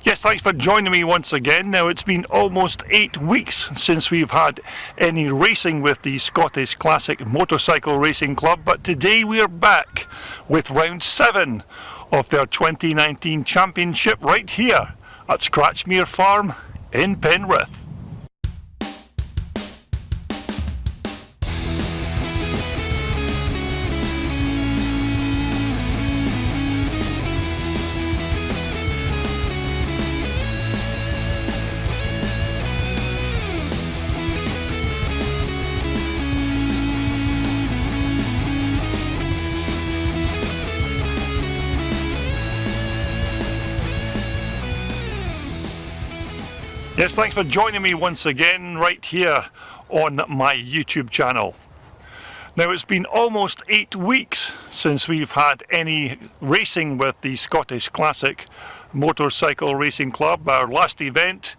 Yes, thanks for joining me once again. Now, it's been almost 8 weeks since we've had any racing with the Scottish Classic Motorcycle Racing Club, but today we're back with round 7 of their 2019 championship right here at Scratchmere Farm in Penrith. Yes, thanks for joining me once again right here on my YouTube channel. Now, it's been almost 8 weeks since we've had any racing with the Scottish Classic Motorcycle Racing Club. Our last event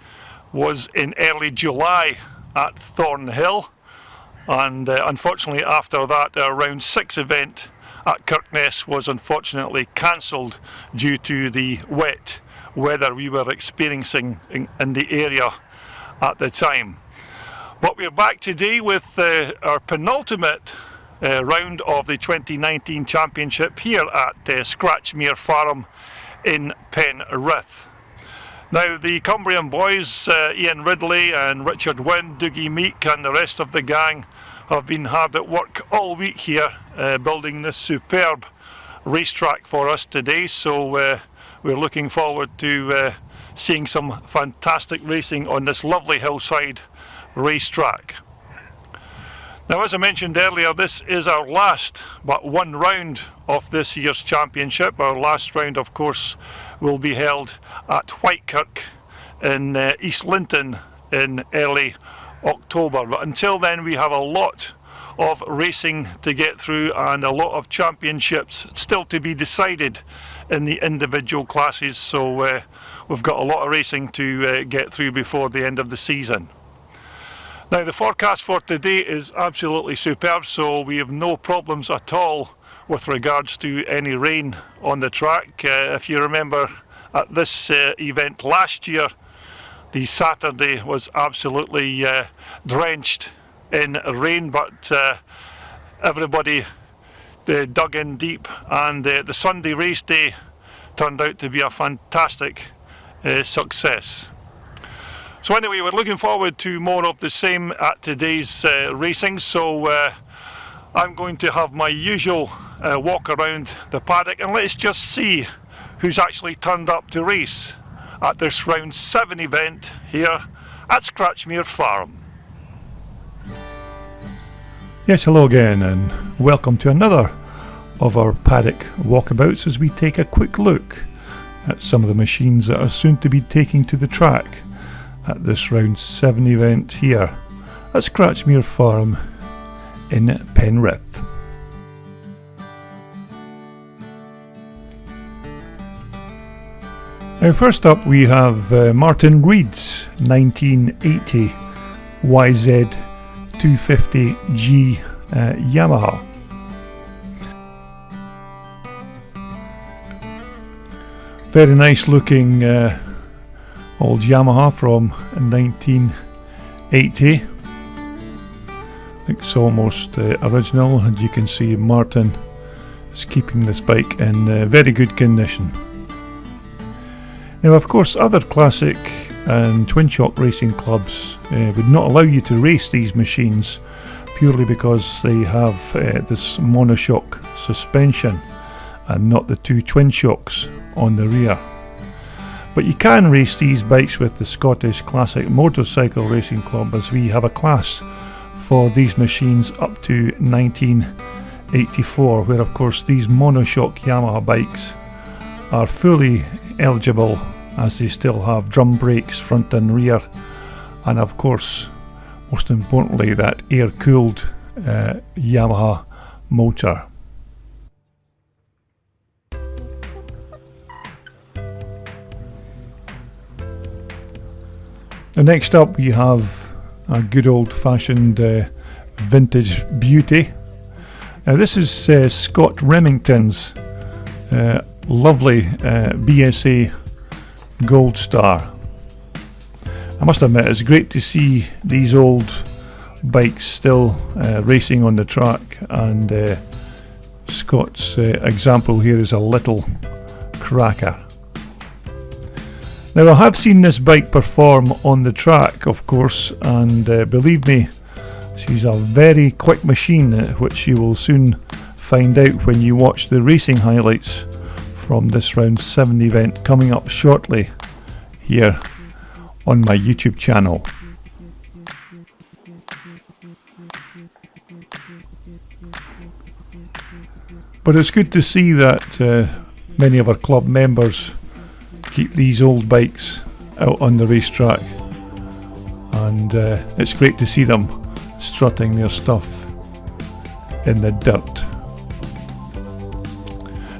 was in early July at Thornhill, and unfortunately after that our round 6 event at Kirkness was unfortunately cancelled due to the wet weather we were experiencing in the area at the time. But we're back today with our penultimate round of the 2019 championship here at Scratchmere Farm in Penrith. Now, the Cumbrian boys, Ian Ridley and Richard Wynn, Dougie Meek and the rest of the gang have been hard at work all week here building this superb racetrack for us today, so we're looking forward to seeing some fantastic racing on this lovely hillside racetrack. Now, as I mentioned earlier, this is our last but one round of this year's championship. Our last round, of course, will be held at Whitekirk in East Linton in early October. But until then, we have a lot of racing to get through and a lot of championships still to be decided in the individual classes, so we've got a lot of racing to get through before the end of the season. Now, the forecast for today is absolutely superb, so we have no problems at all with regards to any rain on the track. If you remember at this event last year, the Saturday was absolutely drenched in rain, but everybody dug in deep, and the Sunday race day turned out to be a fantastic success. So anyway, we're looking forward to more of the same at today's racing, so I'm going to have my usual walk around the paddock, and let's just see who's actually turned up to race at this round 7 event here at Scratchmere Farm. Yes, hello again, and welcome to another of our paddock walkabouts as we take a quick look at some of the machines that are soon to be taking to the track at this round 7 event here at Scratchmere Farm in Penrith. Now, first up we have Martin Reed's 1980 YZ250G Yamaha. Very nice looking old Yamaha from 1980. Looks almost original, and you can see Martin is keeping this bike in very good condition. Now, of course, other classic and twin shock racing clubs would not allow you to race these machines purely because they have this monoshock suspension and not the two twin shocks on the rear. But you can race these bikes with the Scottish Classic Motorcycle Racing Club, as we have a class for these machines up to 1984, where of course these monoshock Yamaha bikes are fully eligible, as they still have drum brakes front and rear, and of course most importantly that air cooled Yamaha motor. Now, next up we have a good old fashioned vintage beauty. Now, this is Scott Remington's lovely BSA Gold Star. I must admit, it's great to see these old bikes still racing on the track, and Scott's example here is a little cracker. Now, I have seen this bike perform on the track, of course, and believe me, she's a very quick machine, which you will soon find out when you watch the racing highlights from this round 7 event coming up shortly here on my YouTube channel. But it's good to see that many of our club members keep these old bikes out on the racetrack, and it's great to see them strutting their stuff in the dirt.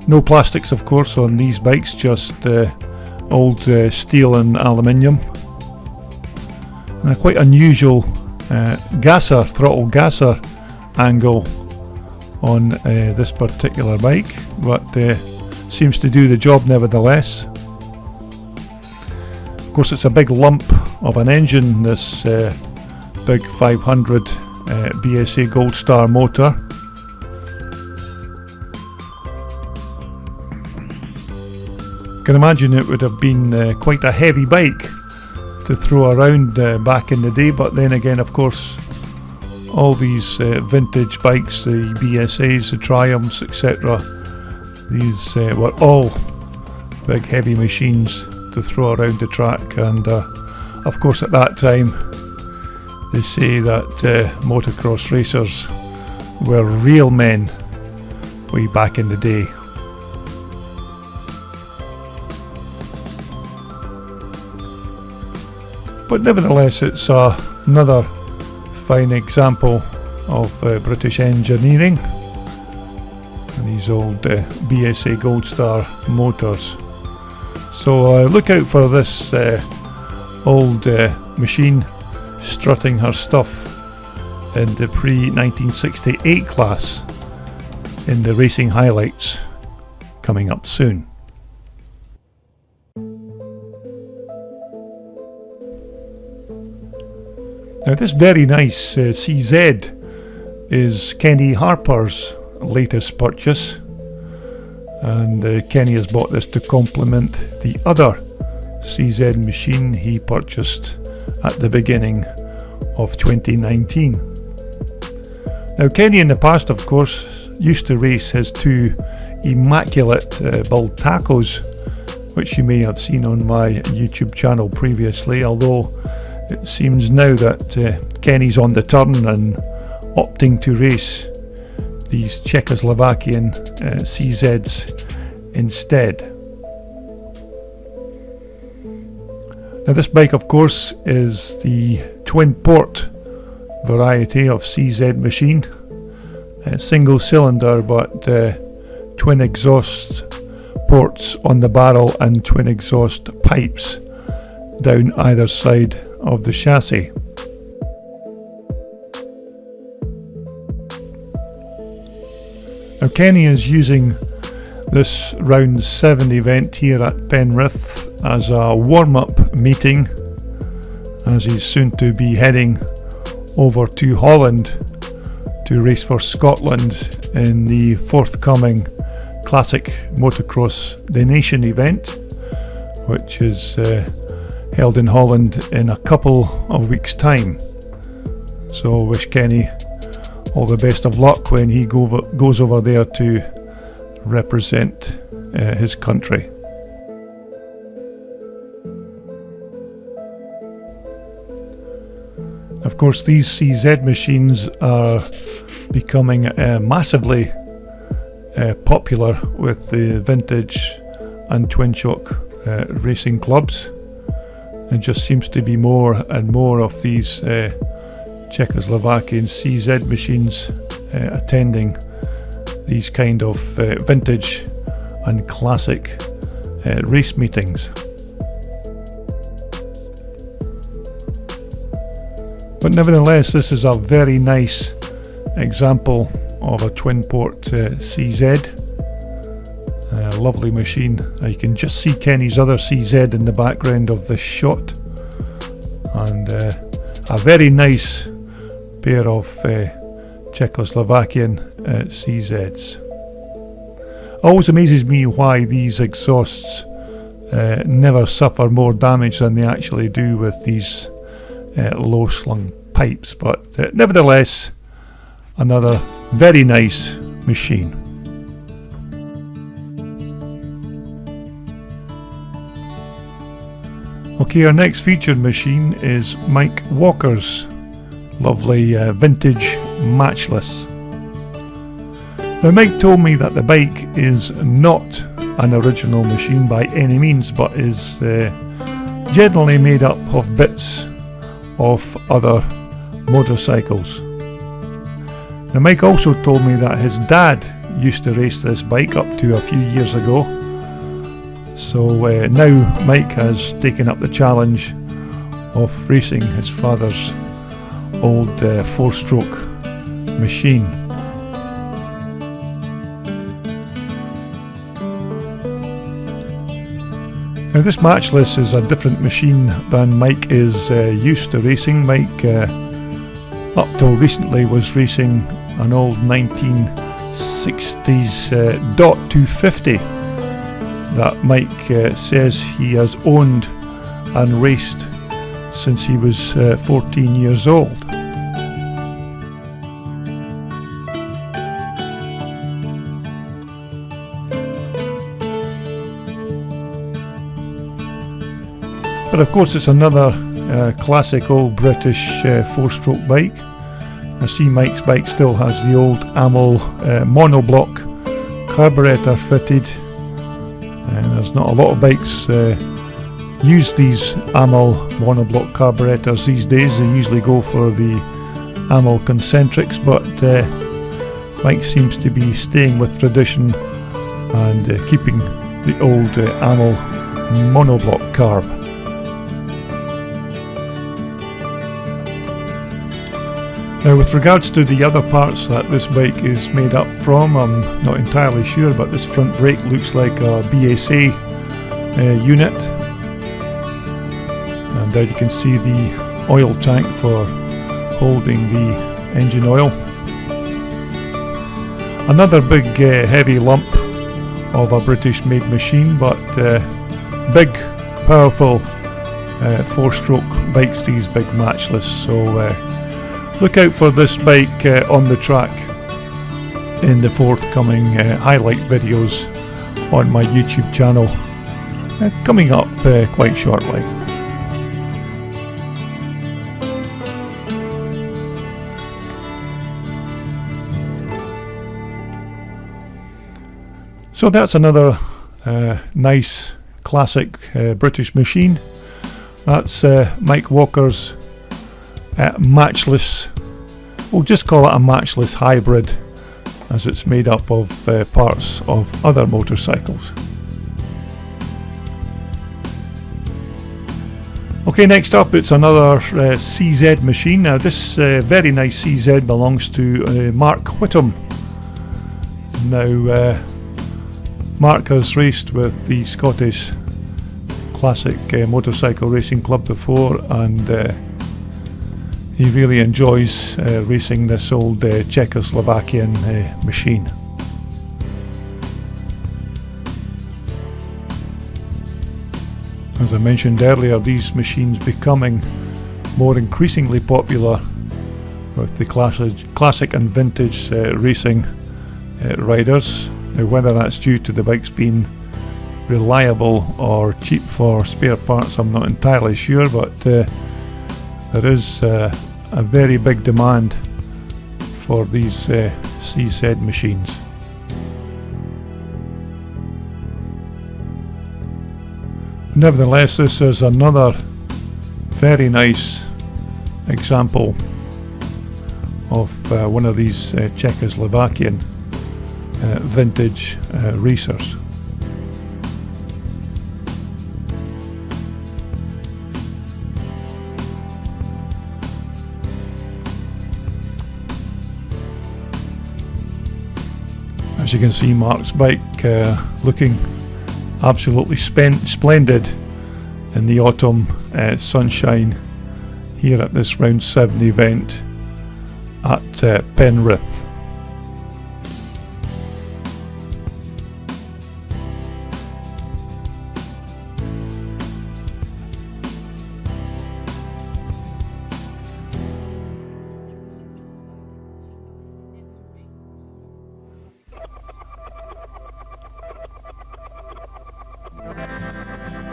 No plastics, of course, on these bikes, just old steel and aluminium, and a quite unusual throttle gasser angle on this particular bike, but seems to do the job nevertheless. Of course, it's a big lump of an engine, this big 500 BSA Gold Star motor. Can imagine it would have been quite a heavy bike to throw around back in the day, but then again, of course, all these vintage bikes, the BSAs, the Triumphs, etc., these were all big heavy machines to throw around the track, and of course at that time they say that motocross racers were real men way back in the day. But nevertheless, it's another fine example of British engineering, and these old BSA Gold Star motors. So look out for this old machine strutting her stuff in the pre-1968 class in the racing highlights coming up soon. Now, this very nice CZ is Kenny Harper's latest purchase, and Kenny has bought this to complement the other CZ machine he purchased at the beginning of 2019. Now, Kenny in the past, of course, used to race his two immaculate Bultacos, which you may have seen on my YouTube channel previously, although it seems now that Kenny's on the turn and opting to race these Czechoslovakian CZs instead. Now, this bike, of course, is the twin port variety of CZ machine, single cylinder but twin exhaust ports on the barrel and twin exhaust pipes down either side of the chassis. Now, Kenny is using this round 7 event here at Penrith as a warm-up meeting, as he's soon to be heading over to Holland to race for Scotland in the forthcoming Classic Motocross The Nation event, which is held in Holland in a couple of weeks' time. So wish Kenny all the best of luck when he goes over there to represent his country. Of course, these CZ machines are becoming massively popular with the vintage and twin choke racing clubs. There just seems to be more and more of these Czechoslovakian CZ machines attending these kind of vintage and classic race meetings. But nevertheless, this is a very nice example of a twin port CZ. lovely machine. You can just see Kenny's other CZ in the background of this shot, and a very nice pair of Czechoslovakian CZs. Always amazes me why these exhausts never suffer more damage than they actually do with these low slung pipes, but nevertheless, another very nice machine. Okay, our next featured machine is Mike Walker's lovely vintage matchless. Now, Mike told me that the bike is not an original machine by any means, but is generally made up of bits of other motorcycles. Now, Mike also told me that his dad used to race this bike up to a few years ago. So now Mike has taken up the challenge of racing his father's old 4-stroke machine. Now, this matchless is a different machine than Mike is used to racing. Mike, up till recently, was racing an old 1960s Dot 250 that Mike says he has owned and raced since he was 14 years old. But of course, it's another classic old British 4-stroke bike. I see Mike's bike still has the old Amel monoblock carburetor fitted, and there's not a lot of bikes use these Amel monoblock carburetors these days. They usually go for the Amel concentrics, but Mike seems to be staying with tradition and keeping the old Amel monoblock carb. Now, with regards to the other parts that this bike is made up from, I'm not entirely sure, but this front brake looks like a BSA unit. And there you can see the oil tank for holding the engine oil. Another big heavy lump of a British made machine, but big, powerful 4-stroke bikes, these big matchless. So look out for this bike on the track in the forthcoming highlight videos on my YouTube channel, coming up quite shortly. So that's another nice classic British machine. That's Mike Walker's matchless. We'll just call it a matchless hybrid, as it's made up of parts of other motorcycles. Okay, next up it's another CZ machine. Now this very nice CZ belongs to Mark Whittam. Now Mark has raced with the Scottish Classic Motorcycle Racing Club before, and he really enjoys racing this old Czechoslovakian machine. As I mentioned earlier, these machines becoming more increasingly popular with the classic and vintage racing riders. Now, whether that's due to the bikes being reliable or cheap for spare parts, I'm not entirely sure, but there is a very big demand for these CZ machines. Nevertheless, this is another very nice example of one of these Czechoslovakian vintage racers. As you can see, Mark's bike looking absolutely splendid in the autumn sunshine here at this round 7 event at Penrith.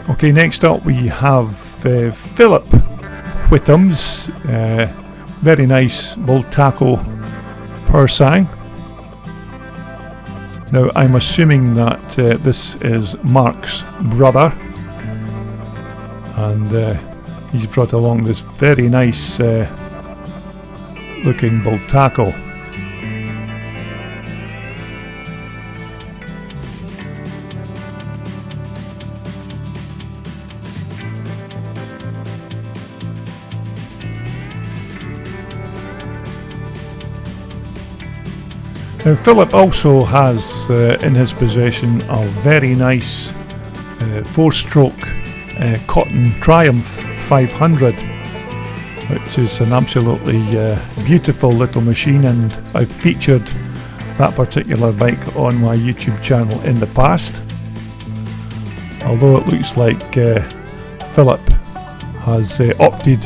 Okay, next up we have Philip Whittam's very nice bull tackle Persang. Now I'm assuming that this is Mark's brother, and he's brought along this very nice looking bull tackle. Now Philip also has in his possession a very nice 4-stroke Cotton Triumph 500, which is an absolutely beautiful little machine, and I've featured that particular bike on my YouTube channel in the past. Although it looks like Philip has opted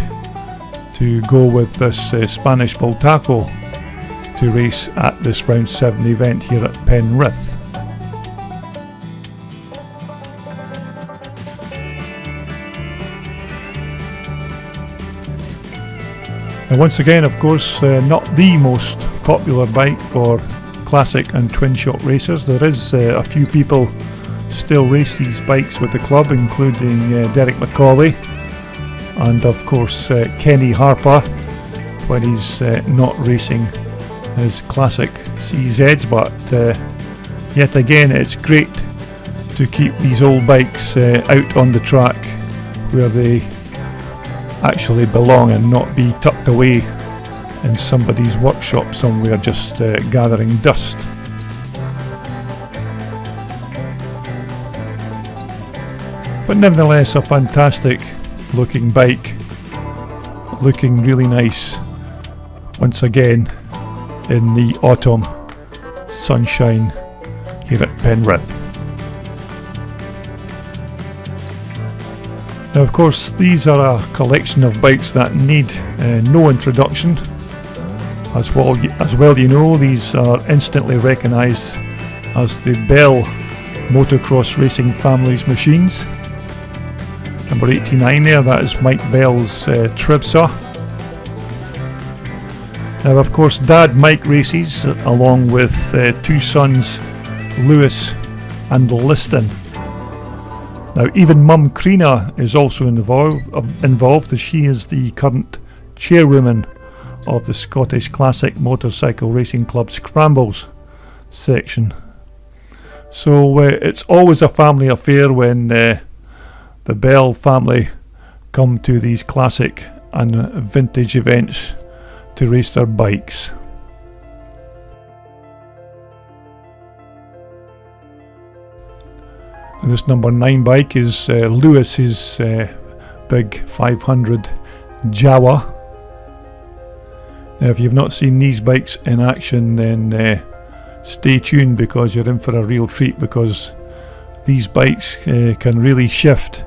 to go with this Spanish bull tackle to race at this round 7 event here at Penrith. And once again, of course, not the most popular bike for classic and twin shock racers. There is a few people still race these bikes with the club, including Derek McCauley and of course Kenny Harper when he's not racing his classic CZs, but yet again it's great to keep these old bikes out on the track where they actually belong and not be tucked away in somebody's workshop somewhere just gathering dust. But nevertheless, a fantastic looking bike, looking really nice once again in the autumn sunshine here at Penrith. Now of course these are a collection of bikes that need no introduction. As well you know, these are instantly recognised as the Bell Motocross Racing family's machines. Number 89 there, that is Mike Bell's Tribsaw. Now of course Dad Mike races along with two sons Lewis and Liston. Now even Mum Creena is also involved as she is the current chairwoman of the Scottish Classic Motorcycle Racing Club Scrambles section. So it's always a family affair when the Bell family come to these classic and vintage events to race their bikes. And this number 9 bike is Lewis's big 500 Jawa. Now if you've not seen these bikes in action, then stay tuned because you're in for a real treat, because these bikes can really shift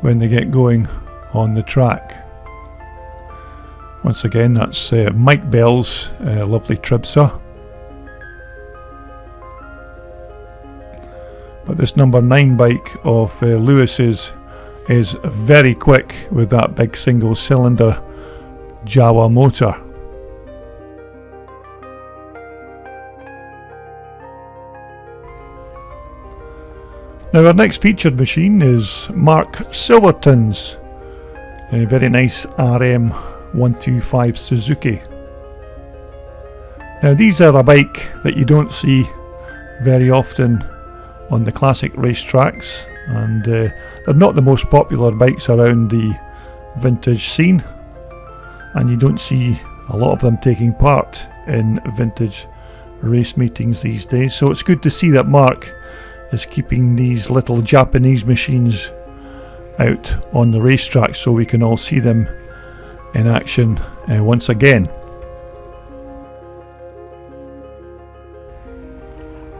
when they get going on the track. Once again, that's Mike Bell's lovely Tribsaw. But this number 9 bike of Lewis's is very quick with that big single cylinder Jawa motor. Now our next featured machine is Mark Silverton's a very nice RM125 Suzuki. Now these are a bike that you don't see very often on the classic racetracks, and they're not the most popular bikes around the vintage scene, and you don't see a lot of them taking part in vintage race meetings these days. So it's good to see that Mark is keeping these little Japanese machines out on the racetrack so we can all see them in action once again.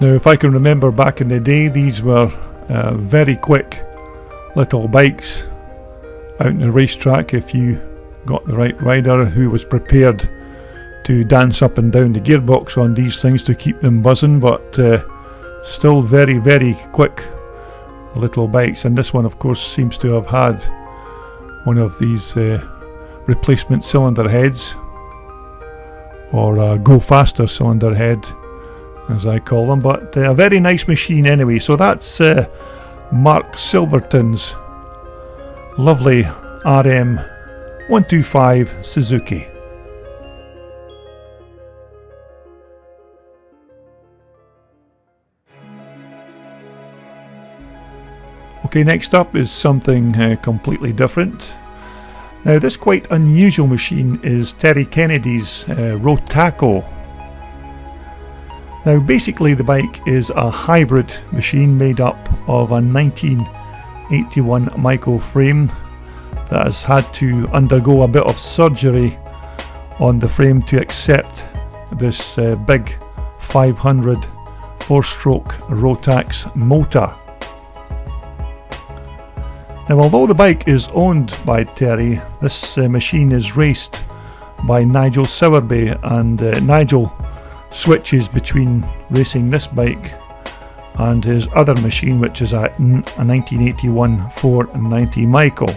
Now, if I can remember back in the day, these were very quick little bikes out on the racetrack if you got the right rider who was prepared to dance up and down the gearbox on these things to keep them buzzing, but still very, very quick little bikes. And this one, of course, seems to have had one of these replacement cylinder heads, or a go faster cylinder head as I call them, but a very nice machine anyway. So that's Mark Silverton's lovely RM 125 Suzuki. Okay, next up is something completely different. Now, this quite unusual machine is Terry Kennedy's Rotaco. Now, basically the bike is a hybrid machine made up of a 1981 Michael frame that has had to undergo a bit of surgery on the frame to accept this big 500 4-stroke Rotax motor. Now, although the bike is owned by Terry, this machine is raced by Nigel Sowerby, and Nigel switches between racing this bike and his other machine, which is a 1981 490 Michael.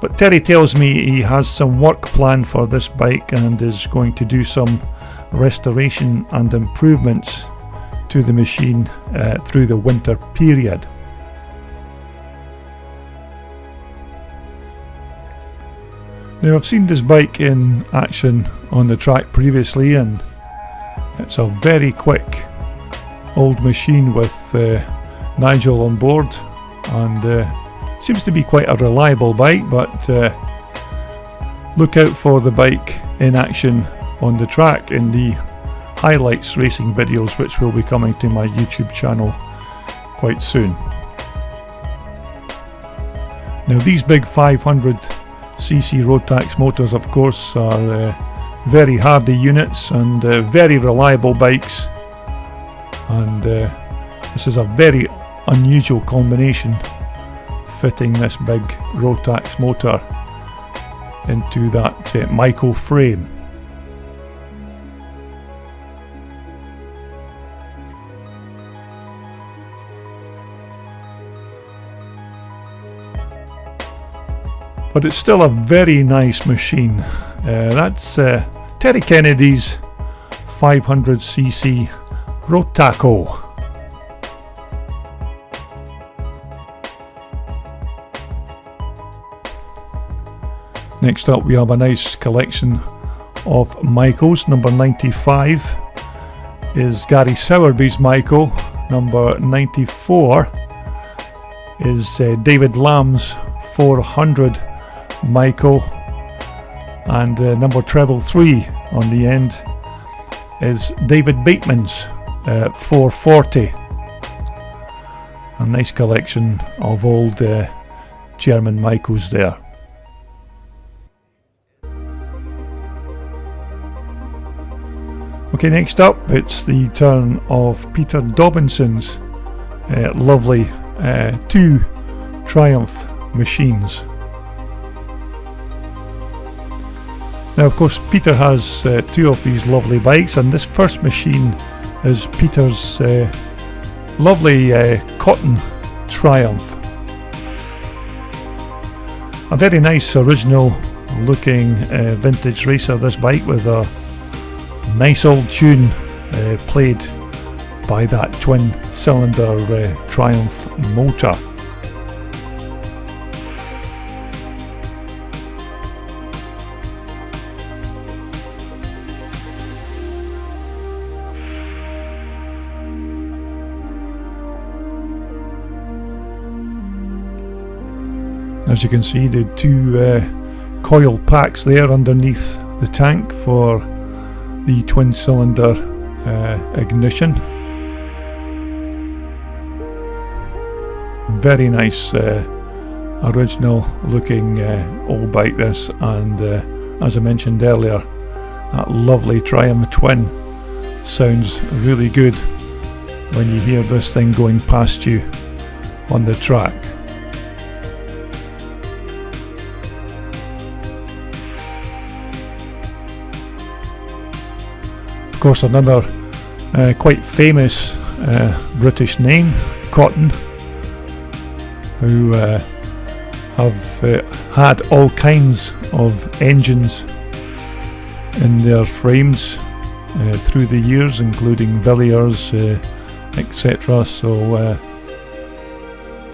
But Terry tells me he has some work planned for this bike and is going to do some restoration and improvements to the machine through the winter period. Now, I've seen this bike in action on the track previously, and it's a very quick old machine with Nigel on board, and seems to be quite a reliable bike. But look out for the bike in action on the track in the highlights racing videos, which will be coming to my YouTube channel quite soon. Now, these big 500cc Rotax motors, of course, are very hardy units and very reliable bikes, and this is a very unusual combination, fitting this big Rotax motor into that Michael frame. But it's still a very nice machine. That's Terry Kennedy's 500cc Rotaco. Next up, we have a nice collection of Michaels. Number 95 is Gary Sowerby's Michael. Number 94 is David Lamb's 400 Michael, and number treble 3 on the end is David Bateman's 440. A nice collection of old German Michaels there. Okay, next up it's the turn of Peter Dobbinson's lovely 2 Triumph machines. Now, of course, Peter has 2 of these lovely bikes, and this first machine is Peter's lovely cotton Triumph. A very nice original looking vintage racer, this bike, with a nice old tune played by that twin cylinder Triumph motor. As you can see, the 2 coil packs there underneath the tank for the twin cylinder ignition. Very nice original looking old bike this, and as I mentioned earlier, that lovely Triumph twin sounds really good when you hear this thing going past you on the track. Of course, another quite famous British name, Cotton, who have had all kinds of engines in their frames through the years, including Villiers, etc. So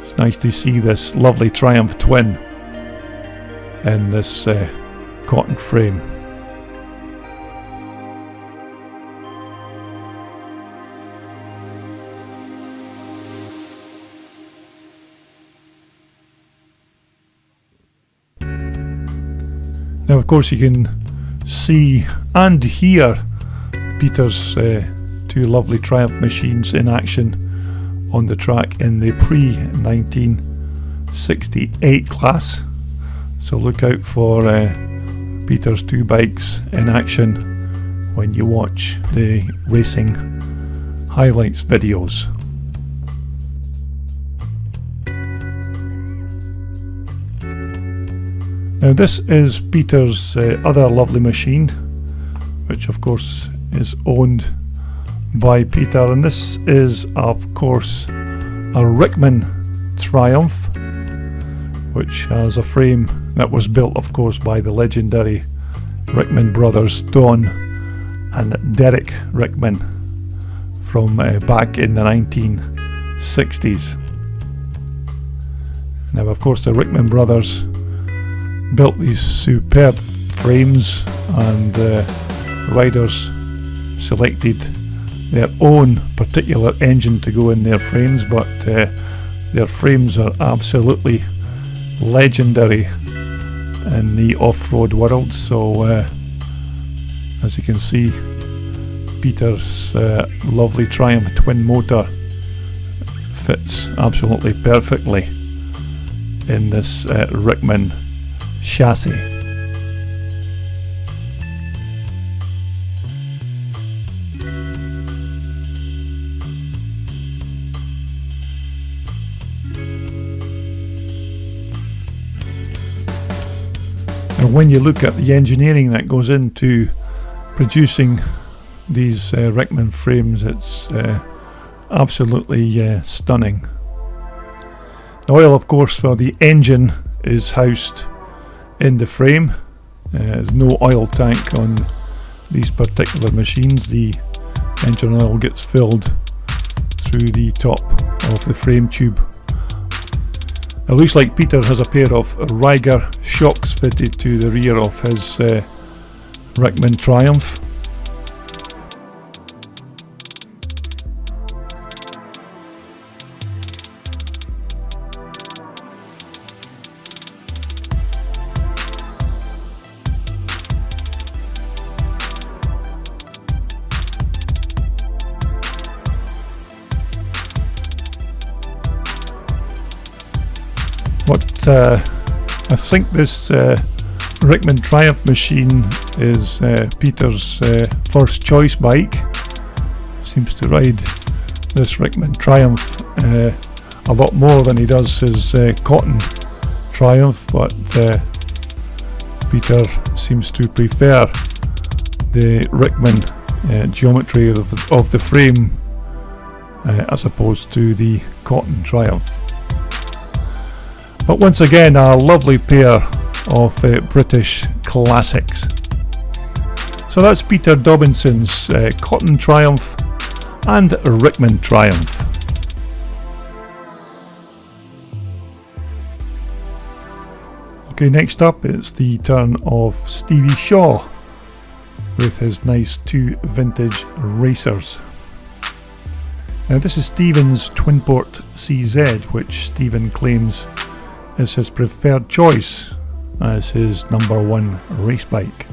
it's nice to see this lovely Triumph twin in this Cotton frame. Now, of course, you can see and hear Peter's two lovely Triumph machines in action on the track in the pre-1968 class. So look out for Peter's two bikes in action when you watch the racing highlights videos. Now this is Peter's other lovely machine, which of course is owned by Peter, and this is of course a Rickman Triumph, which has a frame that was built of course by the legendary Rickman brothers, Don and Derek Rickman, from back in the 1960s. Now of course the Rickman brothers built these superb frames, and the riders selected their own particular engine to go in their frames, but their frames are absolutely legendary in the off-road world. So as you can see, Peter's lovely Triumph twin motor fits absolutely perfectly in this Rickman chassis. And when you look at the engineering that goes into producing these Rickman frames, it's absolutely stunning. The oil, of course, for the engine is housed in the frame. There's no oil tank on these particular machines. The engine oil gets filled through the top of the frame tube. It looks like Peter has a pair of Riger shocks fitted to the rear of his Rickman Triumph. I think this Rickman Triumph machine is Peter's first choice bike. Seems to ride this Rickman Triumph a lot more than he does his Cotton Triumph, but Peter seems to prefer the Rickman geometry of the frame as opposed to the Cotton Triumph. But once again, a lovely pair of British classics. So that's Peter Dobinson's Cotton Triumph and Rickman Triumph. Okay, next up it's the turn of Stevie Shaw with his nice two vintage racers. Now this is Stephen's Twinport CZ, which Stephen claims is his preferred choice as his number one race bike.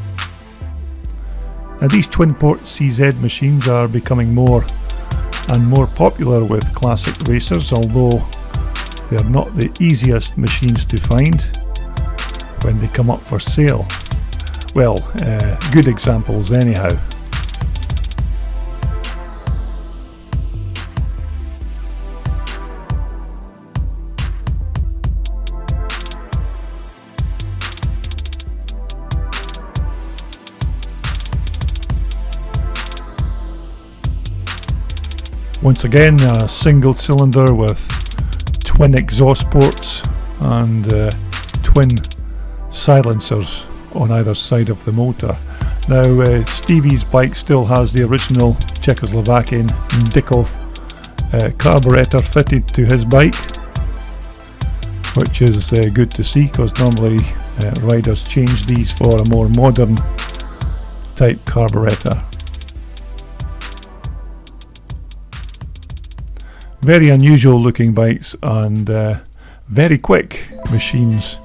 Now these twin port CZ machines are becoming more and more popular with classic racers, although they're not the easiest machines to find when they come up for sale. Well, good examples anyhow. Once again, a single cylinder with twin exhaust ports and twin silencers on either side of the motor. Now Stevie's bike still has the original Czechoslovakian Dikov carburetor fitted to his bike, which is good to see, because normally riders change these for a more modern type carburetor. Very unusual looking bikes and very quick machines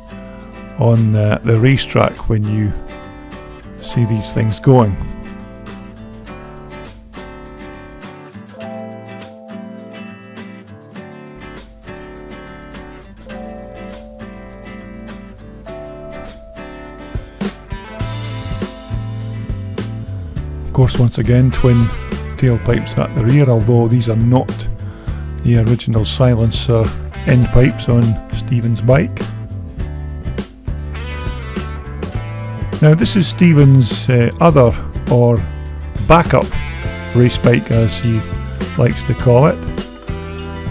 on the racetrack when you see these things going. Of course, once again, twin tailpipes at the rear, although these are not the original silencer end pipes on Stephen's bike. Now this is Stephen's other or backup race bike, as he likes to call it.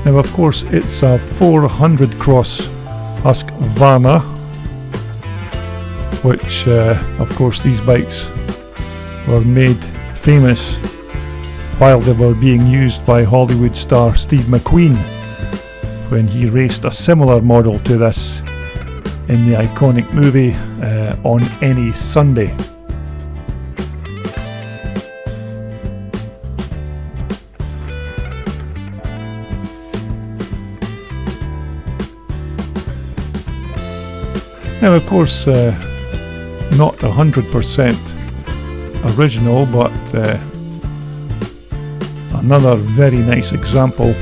Now of course it's a 400 cross Husqvarna, which of course these bikes were made famous while they were being used by Hollywood star Steve McQueen when he raced a similar model to this in the iconic movie On Any Sunday. Now of course not 100% original, but another very nice example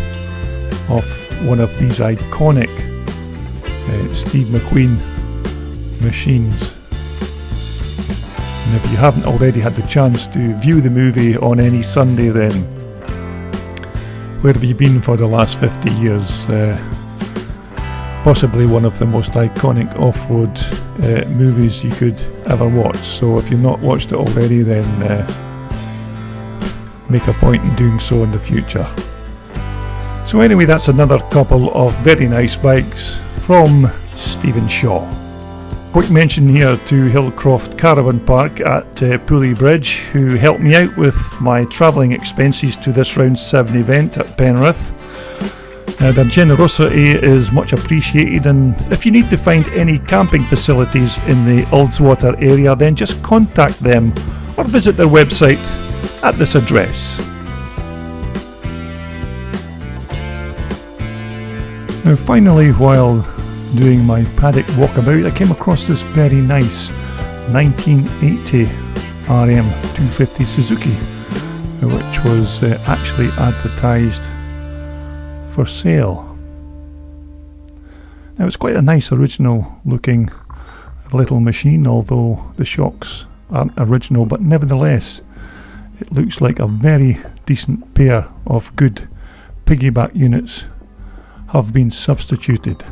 of one of these iconic Steve McQueen machines. And if you haven't already had the chance to view the movie On Any Sunday, then where have you been for the last 50 years? Possibly one of the most iconic off-road movies you could ever watch. So if you've not watched it already, then make a point in doing so in the future. So anyway, that's another couple of very nice bikes from Stephen Shaw. Quick mention here to Hillcroft Caravan Park at Pulley Bridge, who helped me out with my travelling expenses to this round 7 event at Penrith. Their generosity is much appreciated, and if you need to find any camping facilities in the Ullswater area, then just contact them or visit their website at this address. Now finally, while doing my paddock walkabout, I came across this very nice 1980 RM250 Suzuki, which was actually advertised for sale. Now it's quite a nice original looking little machine, although the shocks aren't original, but nevertheless it looks like a very decent pair of good piggyback units have been substituted.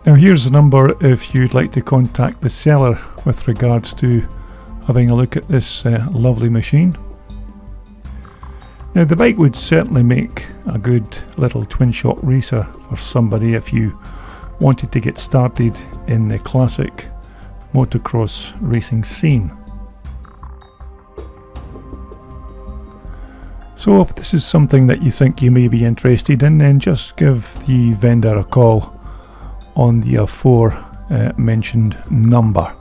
Now here's the number if you'd like to contact the seller with regards to having a look at this lovely machine. Now the bike would certainly make a good little twin shock racer for somebody if you wanted to get started in the classic motocross racing scene. So if this is something that you think you may be interested in, then just give the vendor a call on the aforementioned number.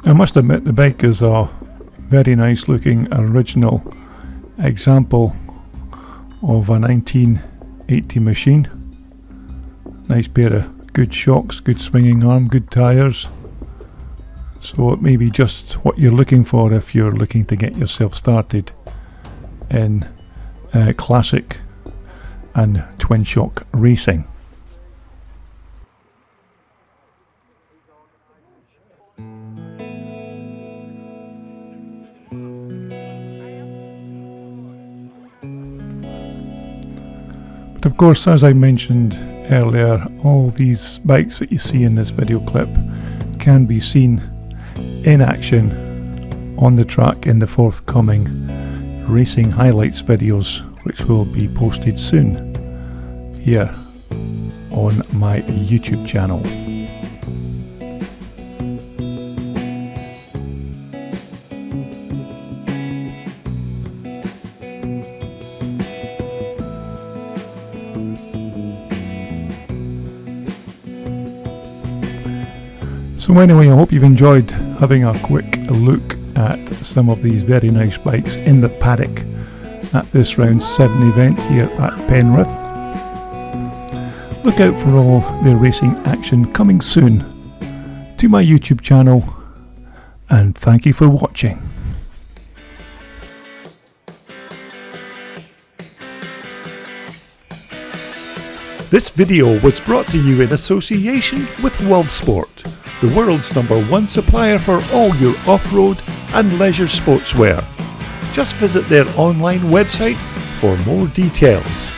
I must admit the bike is a very nice looking original example of a 1980 machine. Nice pair of good shocks, good swinging arm, good tyres. So it may be just what you're looking for if you're looking to get yourself started in classic and twin shock racing. But of course, as I mentioned earlier, all these bikes that you see in this video clip can be seen in action on the track in the forthcoming racing highlights videos, which will be posted soon here on my YouTube channel. So anyway, I hope you've enjoyed having a quick look at some of these very nice bikes in the paddock at this round 7 event here at Penrith. Look out for all the racing action coming soon to my YouTube channel, and thank you for watching. This video was brought to you in association with World Sport, the world's #1 supplier for all your off-road and leisure sportswear. Just visit their online website for more details.